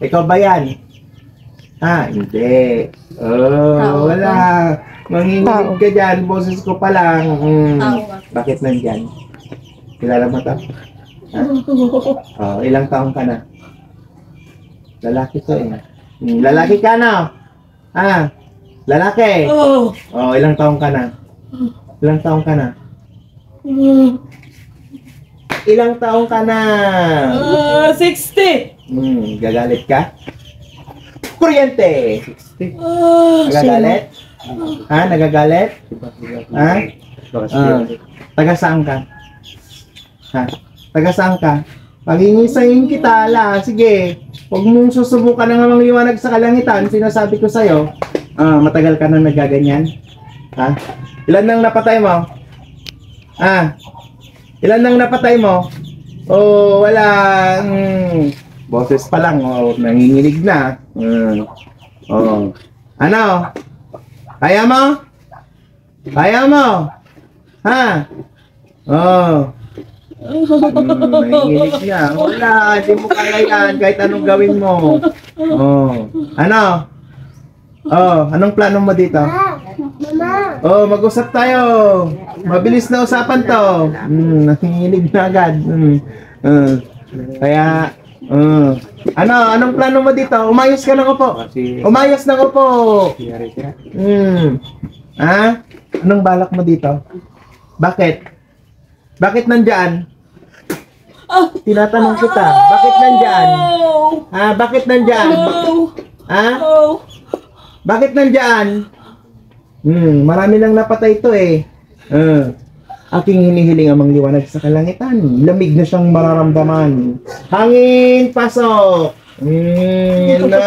Ikaw ba yan? Ha? Hindi. Oh, wala. Manginginig ka dyan. Boses ko pa lang. Bakit nandyan? Kilala mo to? Ha? Oh, ilang taong ka na? Lalaki to eh. Lalaki ka na? Ha? Lalaki? Oh, ilang taong ka na? Ilang taong ka na? Ilang taong ka na? 60. Gagalit ka? Kuryente! 60. Nagagalit? Ha? Nagagalit? Ha? Taga saan ka? Ha? Taga saan ka? Pagingisayin kita, ala. Sige. Huwag mong susubukan ng mga liwanag sa kalangitan. Sinasabi ko sa'yo. Matagal ka na nagaganyan? Ha? Ilan nang napatay mo? Ilan nang napatay mo? Oh, wala. Boses pa lang. Oh, nanginginig na. Oh. Ano? Kaya mo? Kaya mo? Ha? Oh. Nanginginig na. Wala. Hindi mo kaya yan. Kahit anong gawin mo. Oh. Ano? Oh, anong plano mo dito? Mama. Oh, mag-usap tayo. Mabilis na usapan to. Nanginginig na agad. Kaya, anong plano mo dito? Umayos ka ng upo. Umayos ng upo. Ha? Anong balak mo dito? Bakit? Bakit nandyan? Tinatanong kita. Bakit nandyan? Ha? Bakit nandyan? Ha? Bakit nandyan? Marami lang napatay ito eh. Aking hinihiling amang liwanag sa kalangitan. Lamig na siyang mararamdaman. Hangin, pasok! Yan na.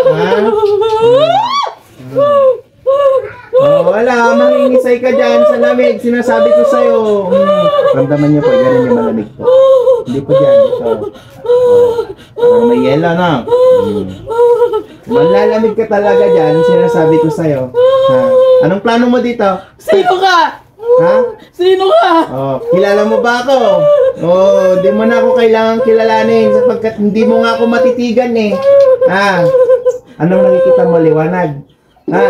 Ha? Wala. Mangingisay ka dyan sa lamig. Sinasabi ko sa'yo. Ramdaman niyo po. Ganun yung malamig po. Hindi po dyan. Ito. Parang may yelo na. Malalamig ka talaga dyan. Sinasabi ko sa'yo. Ha? Anong plano mo dito? Sino ka? Ha? Sino ka? Oh, kilala mo ba ako? Oh, di mo na ako kailangang kilalanin sapagkat hindi mo nga ako matitigan eh. Ha? Anong nakikita mo? Liwanag? Ha?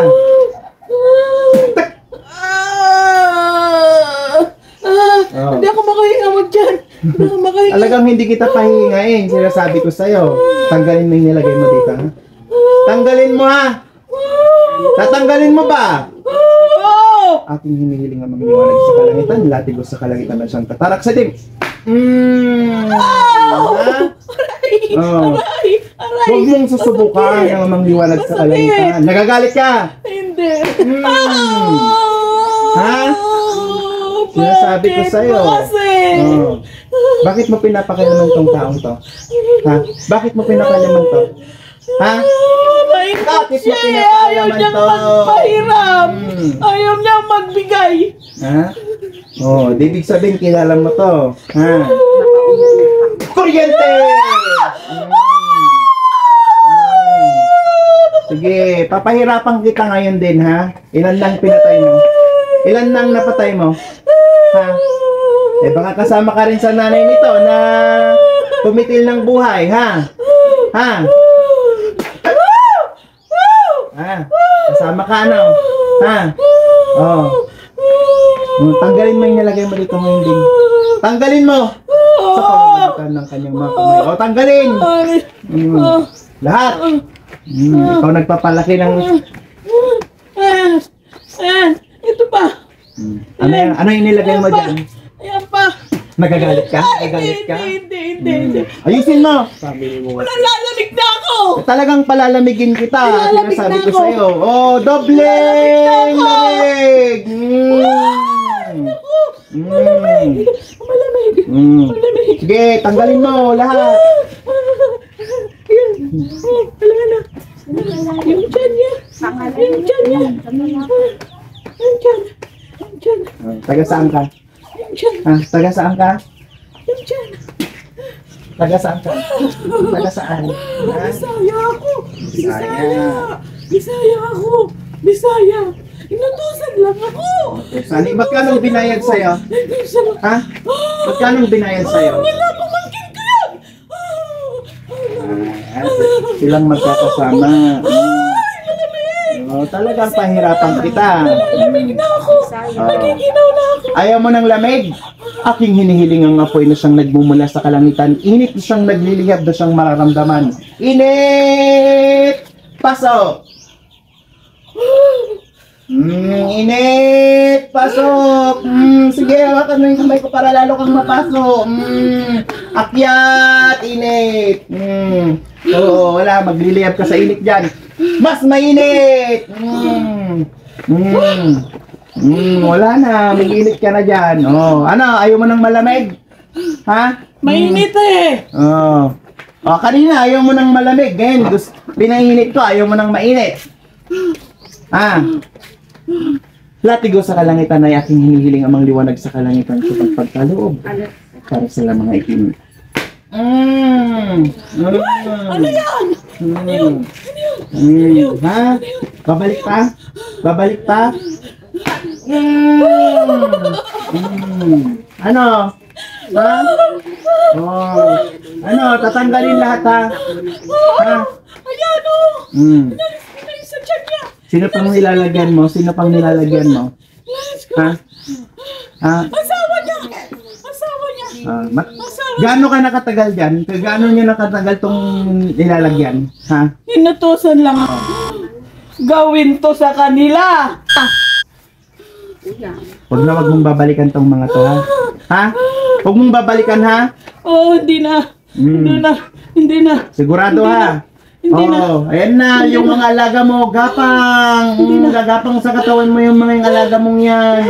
Hindi ako makahinga mo dyan. Hindi ako makahinga. Talagang hindi kita pahingain. Sinasabi ko sa'yo. Tanggalin mo yung nilagay mo dito. Ha? Tanggalin mo ha! Tatanggalin mo ba? Ating hinihiling ang mga liwanag sa kalangitan. Latigo sa kalangitan na siyang tatarak sa dim. Huwag mong susubukan ang mga liwanag sa kalangitan. Nagagalit ka? Hindi. Ha? Sinasabi ko sa'yo. Bakit mo pinapakailaman tong taong to? Ha? Bakit mo pinapakailaman to? Ha? Bakit mo Ayaw pinapakailaman niyang to? magpahiram. Ayaw niyang magbigay. Ha? Oh, di ibig sabihin kilala mo to. Ha? Kuryente! Sige, papahirapan kita ngayon din ha. Ilan lang pinatay mo? Ilan nang napatay mo? Ha? Eh baka kasama ka rin sa nanay nito na tumitil ng buhay, ha? Ha? Ha? Kasama ka ano? Ha? Oh. Tanggalin mo yung nilagay mo dito ngayon din. Tanggalin mo! Sa pamamagitan ng kanyang mga kamay. O, tanggalin! Lahat! Ikaw nagpapalaki ng... Ito pa. Ano yung nilagay mo dyan? Ayan pa. Nagagalit ka? Nagagalit ka? Hindi. Ayusin mo! Nalalamig na ako. Talagang palalamigin kita. Nilalamig Sinasabi na ko ako. sa'yo. Oh, doble! Lamig! Malamig. Malamig. Sige, tanggalin mo lahat. Ayan. Wala na. Yung tiyan niya. Yung tiyan niya. Yung tiyan. Yung tiyan. Taga saan ka? Yung tiyan. Taga saan ka? Yung tiyan. Taga saan ka? Taga saan? Bisaya ako. Bisaya ako. Bisaya. Inutusan lang ako. Sali, magkano binayad sa'yo? Ha? Magkano binayad sa'yo? Wala, pamangkin ko yan. Silang magkakasama. Oh, talagang pahirapan kita. Lamig na ako. Nagiginaw na ako. Ayaw mo ng lamig? Aking hinihiling ang apoy na siyang nagmumula sa kalangitan. Init na siyang naglilihab na siyang mararamdaman. Init! Pasok! Init! Pasok! Sige, hawakan mo yung kamay ko para lalo kang mapasok. Akyat! Init! Oo, wala. Maglilihab ka sa init dyan. Mas mainit! Wala na. Mag-init ka na dyan. Oh, ano? Ayaw mo ng malamig? Ha? Mainit eh. Oh. Oh, kanina ayaw mo ng malamig. Ngayon, pinainit ko. Ayaw mo ng mainit. Ha? Latigo sa kalangitan ay aking hinihiling amang liwanag sa kalangitan sa pagpagkaloob. Para sa mga itim. Ano yan? Ha? Babalik pa? Babalik pa? Ano? Ha? Oh. Ano? Tatanggalin lahat ha? Ha? Ayan o. Sa tiyan niya. Sino pang nilalagyan mo? Sino pang nilalagyan mo? Ha? Ha? Asawa niya. Asawa niya. Gaano ka nakatagal dyan? Gaano niya nakatagal tong nilalagyan? Ha? Inutusan lang ako. Gawin to sa kanila. Wag mong babalikan tong mga to ha? Ha? Huwag mong babalikan ha? Oh, hindi na. Hindi na. Sigurado ha? Hindi na. Ayan na, yung mga alaga mo, gapang. Gagapang sa katawan mo yung mga alaga mong yan.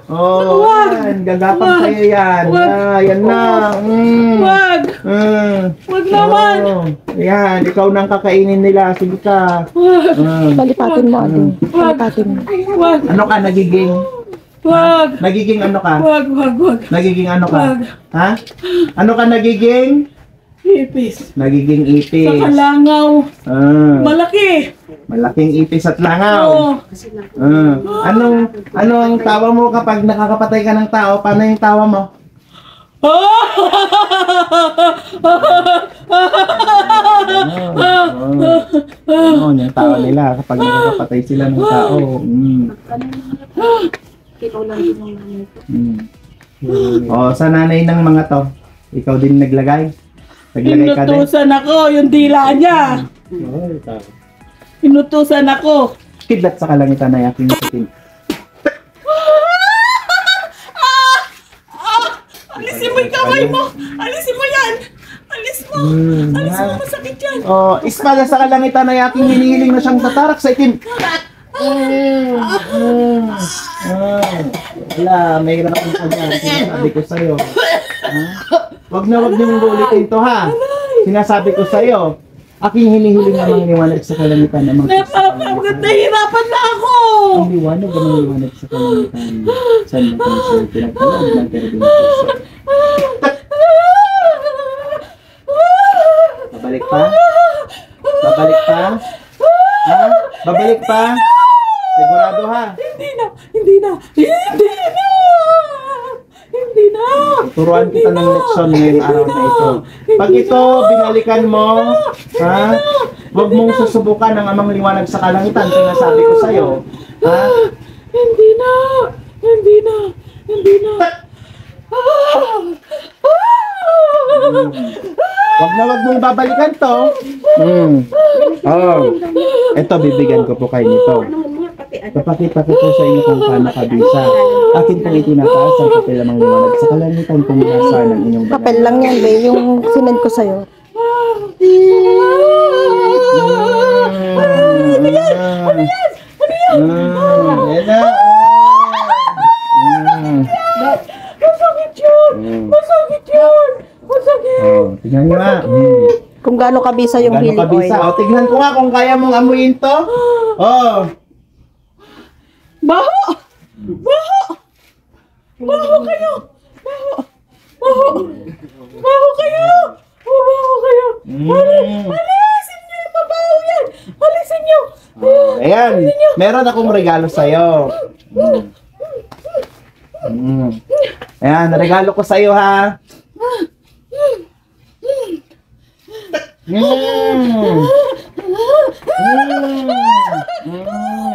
Yan, gagapang sa'yo yan. Yan na. Wag. Wag naman. Yan, ikaw nang kakainin nila. Sige ka. Balipatin mo, Ate. Balipatin mo. Wag. Ano ka, nagiging? Wag. Nagiging ano ka? Wag. Nagiging ano ka? Wag. Ha? Ano ka nagiging? Ipis. Nagiging ipis. Sa kalangaw. Malaki. Malaking ipis at langaw. Oo. Anong tawa mo kapag nakakapatay ka ng tao? Paano yung tawa mo? Yung tawa nila kapag nakakapatay sila ng tao. Sa nanay ng mga to, ikaw din naglagay? Naglagay ka din? Inutusan ako yung dila niya. Inutusan ako. Kidlat sa kalangitan na yaking itim. Alisin mo yung kamay mo. Alisin mo yan. Alis mo. Alis mo, masakit yan. Espada sa kalangitan na yaking hinihiling na siyang tatarak sa itim. Wala, may hirap akong kanya. Sinasabi ko sa'yo. Wag niyong ulitin to ha. Sinasabi ko sa'yo. Aking hinihiling namang liwanag sa kalangitan. Nahihirapan na ako. Ang liwanag ang liwanag sa kalangitan. Saan mo kung sa'yo pinagpaloob ng terbing puso. Babalik pa? Babalik pa? Ha? Babalik pa? Sigurado ha? Hindi na. Turuan kita ng leksyon ngayong araw na ito. Pag ito, binalikan mo, ha? Huwag mong susubukan ang amang liwanag sa kalangitan. Sinasabi ko sa'yo, ha? Hindi na. Huwag mong babalikan to. Ito, bibigyan ko po kayo nito. Papakita ko po sa inyo kung paano kabisa. Akin pong itinataas ang papel lamang liwanag sa kalangitan kung nasaan ang inyong Papel lang yan, be. Yung sinend ko sa'yo. Masakit yun. Tignan nyo nga. Kung gaano kabisa yung Gano'ng healing kabisa. oil. Tignan ko nga kung kaya mong amuyin to. Baho kayo. Alisin niyo yung mabaho yan. Alisin niyo. Ayan, meron akong regalo sa'yo. Ayan, regalo ko sa'yo ha.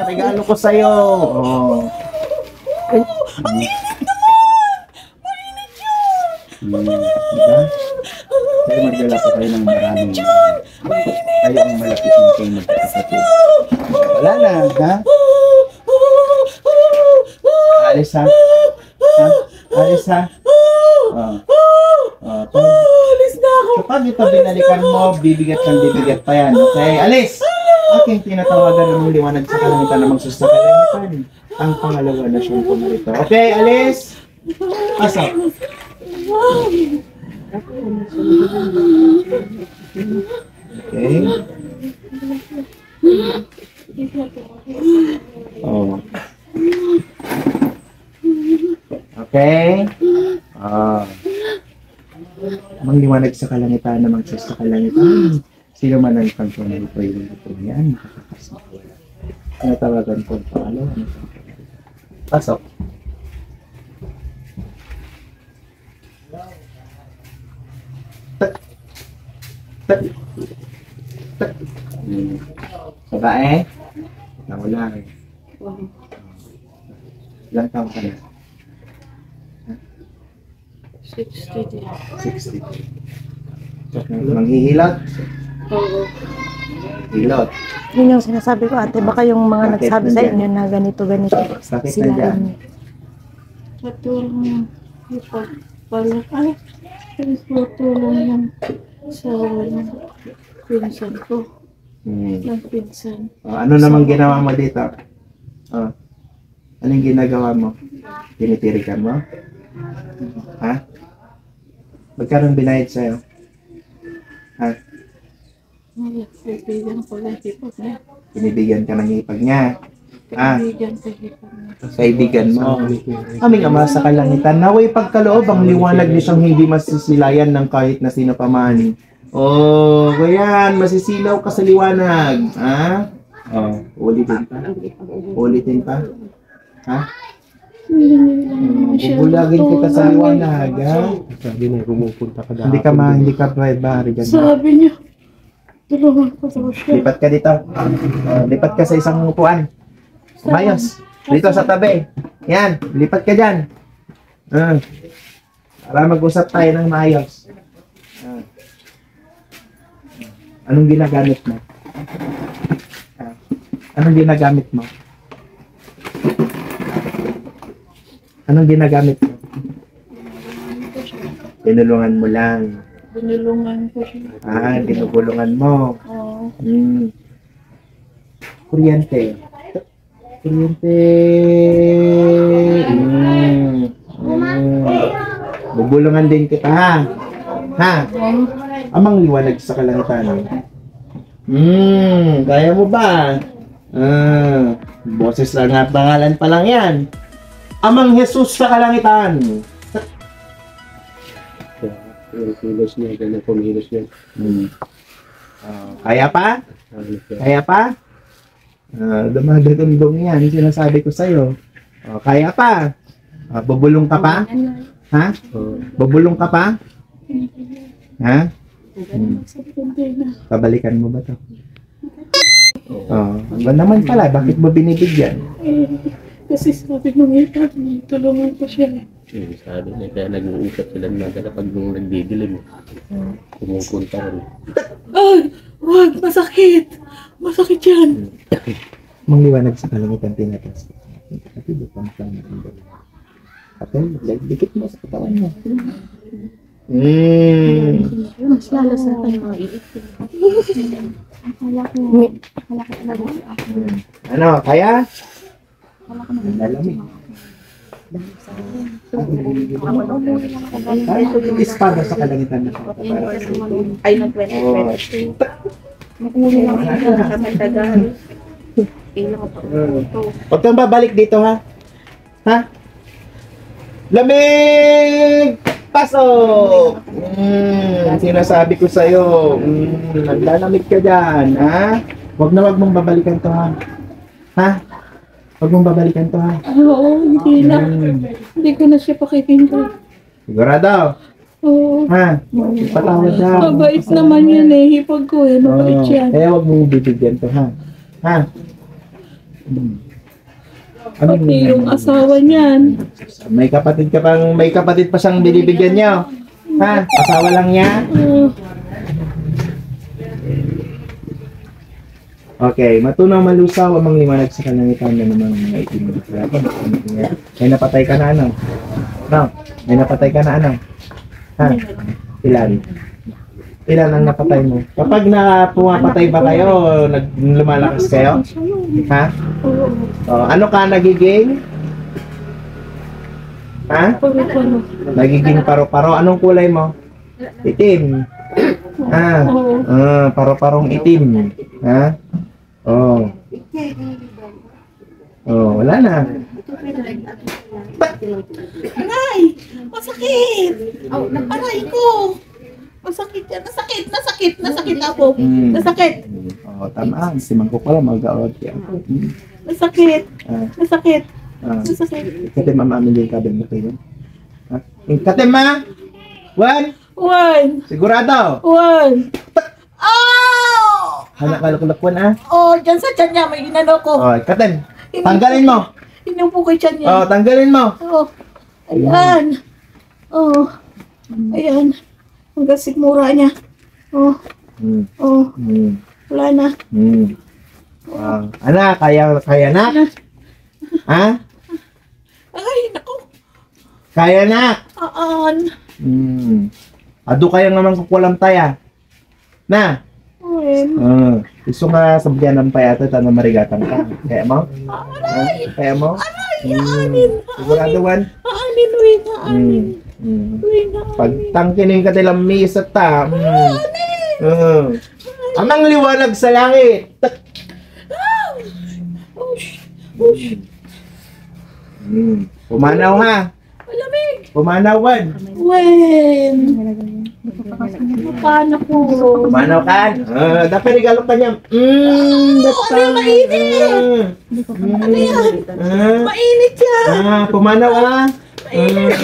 Regalo ko sa'yo. Oh. Ang init naman! Mainit yan! Diba? Kaya magdala pa kayo ng maraming kayo ang malapit ng kayo magkakapatid. Wala na, ha? Alis ha? Ha? Alis ha? Alis na ako! Kapag ito binalikan mo, bibigat ng bibigat pa yan. Okay, alis! Aking tinatawagan ng liwanag sa kalangitan na magsus sa kalangitan. Ang pangalawa na siyang pumarito. Okay, alis! Pasok! Okay. Oh. Okay. Ah. Mangliwanag sa kalangitan na magsus sa kalangitan. Sino man ang pagpunod ko yung ito yan. Natawagan ko ang pangalawa. Pasok. Tak. Tak. Tak. Babae? Nawala eh. Ilang taon ka na? 60. Manghihilot? Oo. Hilot. Yun yung sinasabi ko, ate. Baka yung mga Bakit nagsabi sa nandiyan? inyo na ganito, ganito. Sakit Sila na dyan. rin. Patulong ay, patulong yan sa pinsan ko. Ng pinsan. Oh, ano namang ginawa mo dito? Oh. Anong ginagawa mo? Tinitirikan mo? Ha? Magkaroon binayad sa'yo? Ha? Ay, kaibigan ko lang hipag niya. Binibigyan ka ng hipag niya? Ah. Kaibigan ko hipag niya. Kaibigan mo. Aming Ama sa kalangitan, naway pagkaloob ang liwanag ni siyang hindi masisilayan ng kahit na sino pa man. Oh, ganyan, masisilaw ka sa liwanag. Ha? Oh, ulitin pa. Ulitin pa. Ha? Bubulagin kita sa liwanag, ha? Sabi na, pumupunta ka Hindi ka pwede ganyan. Sabi niya, tulungan ko daw siya. Lipat ka dito. Lipat ka sa isang upuan. Umayos. Dito sa tabi. Yan, lipat ka dyan. Para mag-usap tayo ng maayos. Anong ginagamit mo? Anong ginagamit mo? Anong ginagamit mo? Tinulungan mo lang. Binulungan ko siya. Tinulungan mo. Oo. Kuryente. Kuryente. Bubulungan din kita, ha? Ha? Amang liwanag sa kalangitan. Kaya mo ba? Boses lang at pangalan pa lang yan. Amang Jesus sa kalangitan. Yung kilos niya, ganyan kumilos niya. Kaya pa? Kaya pa? Dumadagundong yan. Sinasabi ko sa'yo. Kaya pa? Bubulong ka pa? Ha? Bubulong ka pa? Ha? Pabalikan mo ba to? Ba naman pala? Bakit mo binibigyan? Kasi sabi nung ipag, tulungan ko siya. Sabi niya, kaya nag-uusap sila ng magala pag nung nagdidilim. Pumupunta rin. Ay! Wag! Masakit! Masakit yan! Mangliwanag sa kalangitan tinatas. Ate, bukang sa natin doon. Ate, dikit mo sa katawan mo. Mas lalo sa akin. Ano, kaya? Lalamig. Kaya ko yung espada sa kalangitan na Ay, no, 2020. Makuha lang ako sa may tagal. Huwag kang babalik dito, ha? Ha? Lamig! Pasok! Sinasabi ko sa'yo, naglalamig ka dyan, ha? Huwag mong babalikan to, ha? Ha? Huwag mong babalikan to, ha? Oo, hindi na. Hindi ko na siya pakikinggan. Sigurado? Oo. Ha? Patawad daw. Mabait naman yan eh. Hipag ko eh. Mabait Oo. yan. Kaya huwag mong bibigyan to, ha? Ha? Ano Pati yung asawa niyan. May kapatid pa siyang binibigyan niyo. Ha? Asawa lang niya? Okay, matunaw malusaw amang liwanag sa kalangitan na namang mga itim na kalapon. May napatay ka na ano? No? May napatay ka na ano? Ha? Ilan? Ilan ang napatay mo? Kapag pumapatay ba kayo, lumalakas kayo? Ha? Ano ka nagiging? Ha? Nagiging paro-paro. Anong kulay mo? Itim. Paro-parong itim. Ha? Wala na. Aray! Masakit! Aray ko! Masakit yan. Nasakit ako. Nasakit. Tama. Si Mangkok pala mag-aawag yan. Nasakit. Nasakit. Kate mama amin yung kabin mo kayo. Kate ma! One! Sigurado! Oh! Anak kalak-kalakwan ah. Oh, dyan sa tiyan niya, may ginano ko. Kate, tanggalin mo! Inupo kay tiyan niya. Tanggalin mo! Ayan. Ayan. Ang gasig mura niya. Wala na. Anak, kaya na? Ha? Ay, naku. Kaya na? Ado kaya naman kukulam taya. Na? Gusto nga sabyan ng payata na marigatan ka. Kaya mo? Kaya mo? Sigurado one? Aanin. Pag tangkinin ka nilang misa ta. Amang liwanag sa langit. Pumanaw ha. Malamig. Pumanawan. Wen. Paano ko? Pumanaw ka. Dapat regalo ka niya. Ano yung mainit? Ano yan? Mainit yan. Pumanaw ha. Mainit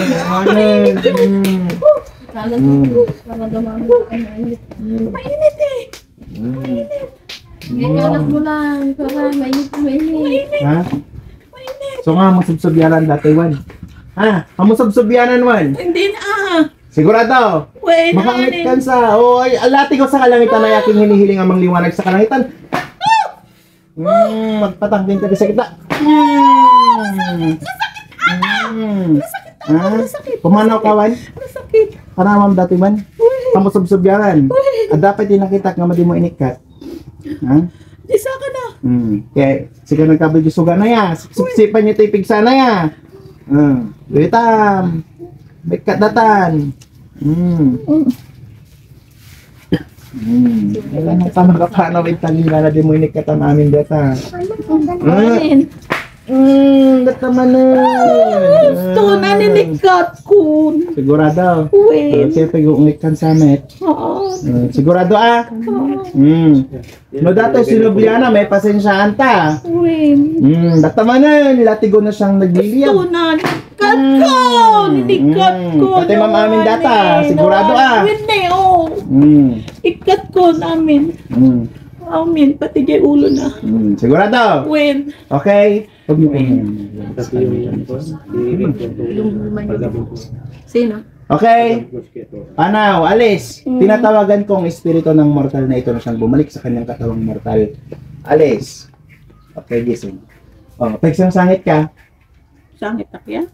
eh. Ganyan mo lang. Para mainit. Ha? So nga, masubsubyanan dati, Wan. Ha? Masubsubyanan, Wan. Hindi na. Sigurado. Wen. Makangit kan sa, alati ko sa kalangitan na yaking hinihiling amang liwanag sa kalangitan. Magpatangkin ka sa kita. Pumanaw ka, Wan? Masakit. Paramam dati, Wan? Kamusubsubyanan. At dapat din nakita nga madi mo inikat. Ha? Isa ka na. Kaya, sige nagkabal yung suga na ya. Siksipan niyo tipig sana ya. Litam. Bikat datan. Wala nang tama ka pa na wait tangina na di mo inikatan namin data. Data man Gusto ko na ninikat ko. Sigurado. Wen. Siyempre yung unikan sa met. Sigurado ah. No dato si Lubliana may pasensyahan ta. Wen. Data man latigo na siyang nagliliyab. Gusto na ninikat ko. Ninikat ko. Pati ma'am amin data. Sigurado ah. Wen na ikat ko namin. Amin. Pati kay ulo na. Sigurado. Wen. Okay. Huwag niyo Sino? Okay. Panaw, alis. Tinatawagan kong espiritu ng mortal na ito na siyang bumalik sa kanyang katawang mortal. Alis. Okay, gising. Pag sangit ka. Sangit takya?